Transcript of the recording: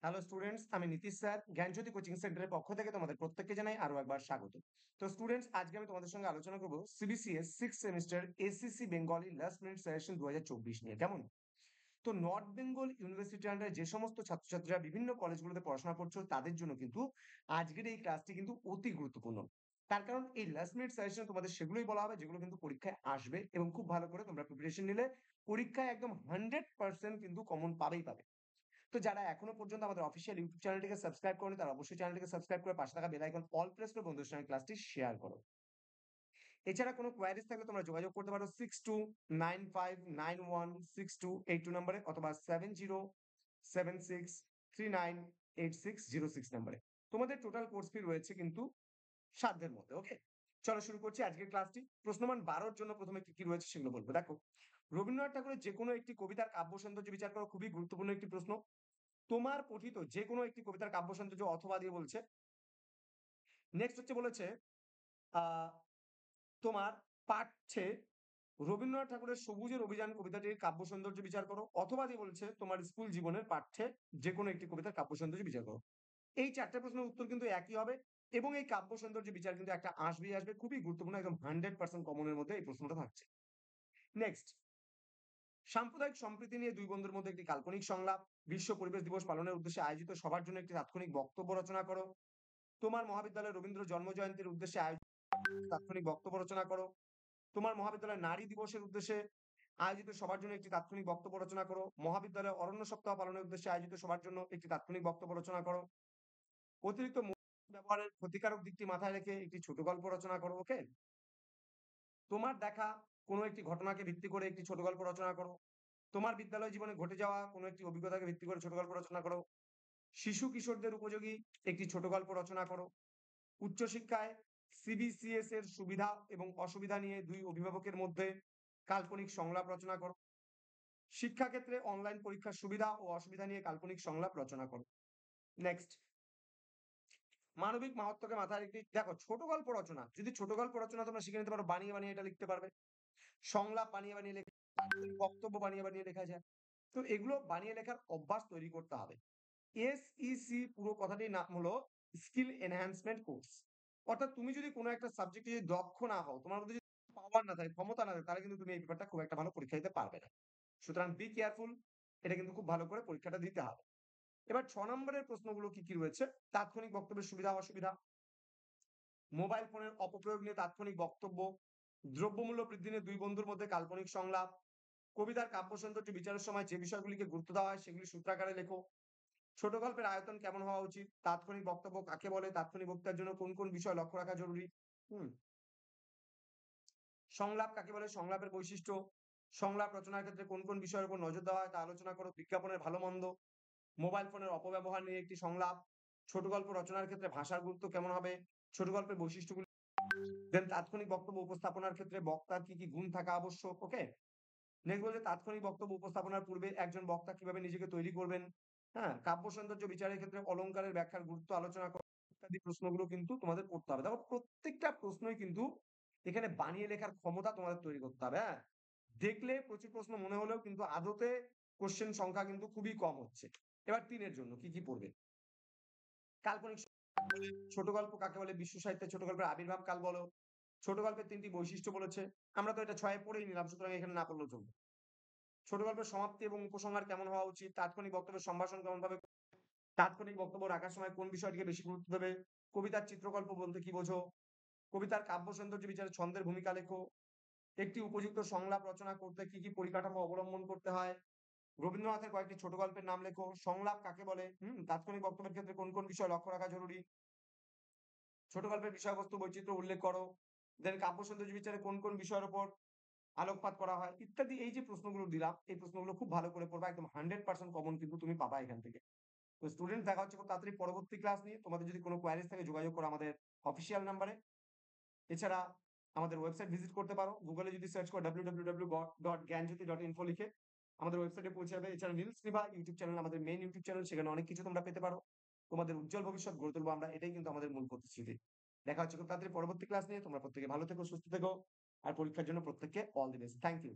Hello students, আমি Nitish sir জ্ঞানজ্যোতি coaching সেন্টারের পক্ষ থেকে তোমাদের প্রত্যেককে জানাই আরো একবার স্বাগত। তো স্টুডেন্টস, আজকে আমি তোমাদের সঙ্গে আলোচনা করব CBCS six semester SCC Bengali last minute suggestion 2024 নিয়ে। কেমন? তো নর্থ বেঙ্গল ইউনিভার্সিটি আন্ডারে যে সমস্ত ছাত্রছাত্রীরা বিভিন্ন কলেজগুলোতে পড়াশোনা করছো তাদের জন্য কিন্তু আজকের এই ক্লাসটি কিন্তু অতি গুরুত্বপূর্ণ। তার কারণ এই লাস্ট মিনিট সাজেশন তোমাদের সেগুলোই বলা হবে যেগুলো কিন্তু পরীক্ষায় আসবে, এবং খুব ভালো করে তোমরা প্রিপারেশন নিলে পরীক্ষায় একদম 100% কিন্তু কমন পাবেই পাবে। তো যারা এখনো পর্যন্ত আমাদের অফিসিয়াল ইউটিউব চ্যানেলটিকে সাবস্ক্রাইব করেনি তারা অবশ্যই চ্যানেলটিকে সাবস্ক্রাইব করে পাশে থাকা বেল আইকন অল প্রেস করে বন্ধুদের সঙ্গে ক্লাসটি শেয়ার করো। এছাড়া কোনো কোয়েরিজ থাকলে তোমরা যোগাযোগ করতে পারো 6295916282 নম্বরে, অথবা 7076398606 নম্বরে। তোমাদের টোটাল কোর্স ফি রয়েছে কিন্তু সাধ্যের মধ্যে। ওকে, চলো শুরু করছি আজকের ক্লাসটি। প্রশ্নমান 12 জন্য প্রথমে কি কি রয়েছে সেগুলো বলবো। দেখো, রবীন্দ্রনাথ ঠাকুরের যে কোনো একটি কবিতার কাব্য সৌন্দর্য বিচার করো, খুবই গুরুত্বপূর্ণ একটি প্রশ্ন। তোমার পঠিত যে কোনো একটি কবিতার কাব্য সৌন্দর্য অথবা দিয়ে বলছে। নেক্সট হচ্ছে বলেছে আহ তোমার পাঠ্যে রবীন্দ্রনাথ ঠাকুরের সবুজের অভিযান কবিতাটির কাব্য সৌন্দর্য বিচার করো, অথবা দিয়ে বলছে তোমার স্কুল জীবনের পাঠ্যে যে কোনো একটি কবিতার কাব্য সৌন্দর্য বিচার করো। এই চারটে প্রশ্নের উত্তর কিন্তু একই হবে, এবং এই কাব্য সৌন্দর্য বিচার কিন্তু একটা আসবেই আসবে, খুবই গুরুত্বপূর্ণ, একদম 100% কমনের মধ্যে এই প্রশ্নটা থাকছে। নেক্সট, সাম্প্রদায়িক সম্প্রীতি নিয়ে দুই বন্ধুর মধ্যে একটি কাল্পনিক সংলাপ। বিশ্ব পরিবেশ দিবস পালনের উদ্দেশ্যে আয়োজিত সবার জন্য একটি তাৎক্ষণিক বক্তব্য রচনা করো। তোমার মহাবিদ্যালয়ে রবীন্দ্র জন্মজয়ন্তীর উদ্দেশ্যে আয়োজিত তাৎক্ষণিক বক্তব্য রচনা করো। তোমার মহাবিদ্যালয়ে নারী দিবসের উদ্দেশ্যে আয়োজিত সবার জন্য একটি তাৎক্ষণিক বক্তব্য রচনা করো। মহাবিদ্যালয়ে অরণ্য সপ্তাহ পালনের উদ্দেশ্যে আয়োজিত সবার জন্য একটি তাৎক্ষণিক বক্তব্য রচনা করো। অতিরিক্ত মোবাইল ব্যবহারের ক্ষতিকারক দিকটি মাথায় রেখে একটি ছোট গল্প রচনা করো। ওকে, তোমার দেখা কোনো একটি ঘটনাকে ভিত্তি করে একটি ছোট গল্প রচনা করো। তোমার বিদ্যালয় জীবনে ঘটে যাওয়া কোনো একটি অভিজ্ঞতাকে ভিত্তি করে ছোট গল্প রচনা করো। শিশু কিশোরদের উপযোগী একটি ছোট গল্প রচনা করো। উচ্চশিক্ষায় সিবিসিএস এর সুবিধা এবং অসুবিধা নিয়ে দুই অভিভাবকের মধ্যে কাল্পনিক সংলাপ রচনা করো। শিক্ষাক্ষেত্রে অনলাইন পরীক্ষার সুবিধা ও অসুবিধা নিয়ে কাল্পনিক সংলাপ রচনা করো। নেক্সট, মানবিক মাহাত্ম্যকে মাথায় রেখে দেখো, ছোট গল্প রচনা, যদি ছোট গল্প রচনা তোমরা শিখে নিতে পারো, বানিয়ে বানিয়ে এটা লিখতে পারবে। সংলাপ বানিয়ে বানিয়ে লেখা, বক্তব্য বানিয়ে বানিয়ে লেখা যায়। তো এগুলো বানিয়ে লেখার অভ্যাস তৈরি করতে হবে। এসইসি পুরো কথাটির নাম হলো স্কিল এনহ্যান্সমেন্ট কোর্স। অর্থাৎ তুমি যদি কোনো একটা সাবজেক্টে যদি দক্ষ না হও, তোমার মধ্যে যদি পাওয়ার না থাকে, ক্ষমতা না থাকে, তাহলে কিন্তু তুমি এই পেপারটা খুব একটা ভালো পরীক্ষা দিতে পারবে না। সুতরাং বি কেয়ারফুল, এটা কিন্তু খুব ভালো করে পরীক্ষাটা দিতে হবে। এবার 6 নম্বরের প্রশ্নগুলো কি কি রয়েছে? তাৎক্ষণিক বক্তব্যের সুবিধা অসুবিধা, মোবাইল ফোনের অপপ্রয়োগ নিয়ে তাৎক্ষণিক বক্তব্য, দ্রব্যমূল্য বৃদ্ধি নিয়ে দুই বন্ধুর মধ্যে কাল্পনিক সংলাপ, কবিতার কাব্য সৌন্দর্য বিচারের সময় যে বিষয়গুলিকে গুরুত্ব দেওয়া হয় সেগুলি সূত্রাকারে লেখো। ছোট গল্পের আয়তন কেমন হওয়া উচিত? তাৎক্ষণিক বক্তব্য কাকে বলে? তাৎক্ষণিক বক্তার জন্য কোন কোন বিষয় লক্ষ্য রাখা জরুরি? হুম। সংলাপ কাকে বলে? সংলাপের বৈশিষ্ট্য। সংলাপ রচনার ক্ষেত্রে কোন কোন বিষয়ের উপর নজর দেওয়া হয় তা আলোচনা করো। বিজ্ঞাপনের ভালো মন্দ, মোবাইল ফোনের অপব্যবহার নিয়ে একটি সংলাপ, ছোট গল্প রচনার ক্ষেত্রে ভাষার গুরুত্ব কেমন হবে, ছোট গল্পের বৈশিষ্ট্যগুলি, দেন তাৎক্ষণিক বক্তব্য উপস্থাপনার ক্ষেত্রে বক্তার কি কি গুণ থাকা আবশ্যক। ওকে, নেক্সট বলছে তাৎক্ষণিক বক্তব্য উপস্থাপনার পূর্বে একজন বক্তা কিভাবে নিজেকে তৈরি করবেন। হ্যাঁ, কাব্য সৌন্দর্য বিচারের ক্ষেত্রে অলংকারের ব্যাখ্যার গুরুত্ব আলোচনা করা ইত্যাদি প্রশ্নগুলো কিন্তু তোমাদের পড়তে হবে। দেখো, প্রত্যেকটা প্রশ্নই কিন্তু এখানে বানিয়ে লেখার ক্ষমতা তোমাদের তৈরি করতে হবে। হ্যাঁ, দেখলে প্রচুর প্রশ্ন মনে হলেও কিন্তু আদতে কোশ্চেন সংখ্যা কিন্তু খুবই কম হচ্ছে। এবার ৩ এর জন্য কি কি পড়বে? কাল্পনিক ছোট গল্প কাকে বলে? বিশ্ব সাহিত্যে ছোট গল্পের আবির্ভাব কাল বলো। ছোট গল্পের ৩ টি বৈশিষ্ট্য বলেছে। আমরা তো এটা ৬ এ পড়েই নিলাম, সুতরাং এখানে না পড়লেও চলবে। ছোট গল্পের সমাপ্তি এবং উপসংহার কেমন হওয়া উচিত? তাৎক্ষণিক বক্তব্যের সম্ভাষণ কেমন ভাবে? তাৎক্ষণিক বক্তব্য রাখার সময় কোন বিষয়টিকে বেশি গুরুত্ব দেবে? কবিতার চিত্রকল্প বলতে কি বোঝো? কবিতার কাব্য সৌন্দর্য বিচারে ছন্দের ভূমিকা লেখো। একটি উপযুক্ত সংলাপ রচনা করতে কি কি পরিকাঠামো অবলম্বন করতে হয়? রবীন্দ্রনাথের কয়েকটি ছোট গল্পের নাম লেখো। সংলাপ কাকে বলে? তাৎক্ষণিক বক্তব্যের ক্ষেত্রে কোন কোন বিষয় লক্ষ্য রাখা জরুরি? ছোট গল্পের বিষয়বস্তু বৈচিত্র্য উল্লেখ করো। দেন কাব্য সৌন্দর্য বিচারে কোন কোন বিষয়ের উপর আলোকপাত করা হয় ইত্যাদি। এই যে প্রশ্নগুলো দিলাম, এই প্রশ্নগুলো খুব ভালো করে পড়বা, একদম 100% কমন কিন্তু তুমি পাবা এখান থেকে। তো স্টুডেন্ট, দেখা হচ্ছে খুব তাড়াতাড়ি পরবর্তী ক্লাস নিয়ে। তোমাদের যদি কোনো কোয়েরিজ থাকে যোগাযোগ করো আমাদের অফিসিয়াল নাম্বারে। এছাড়া আমাদের ওয়েবসাইট ভিজিট করতে পারো। গুগলে যদি সার্চ করো www.জ্ঞানজ্যোতি.info লিখে আমাদের ওয়েবসাইটে পৌঁছে যাবে। এছাড়া নীলস নিভা ইউটিউব চ্যানেল আমাদের মেইন ইউটিউব চ্যানেল, সেখানে অনেক কিছু তোমরা পেতে পারো। তোমাদের উজ্জ্বল ভবিষ্যৎ গড়ে তুলবো আমরা, এটাই কিন্তু আমাদের মূল প্রতিশ্রুতি। দেখা হচ্ছে খুব তাড়াতাড়ি পরবর্তী ক্লাস নিয়ে। তোমরা প্রত্যেকে ভালো থেকো, সুস্থ থেকো, আর পরীক্ষার জন্য প্রত্যেককে all the best. Thank you.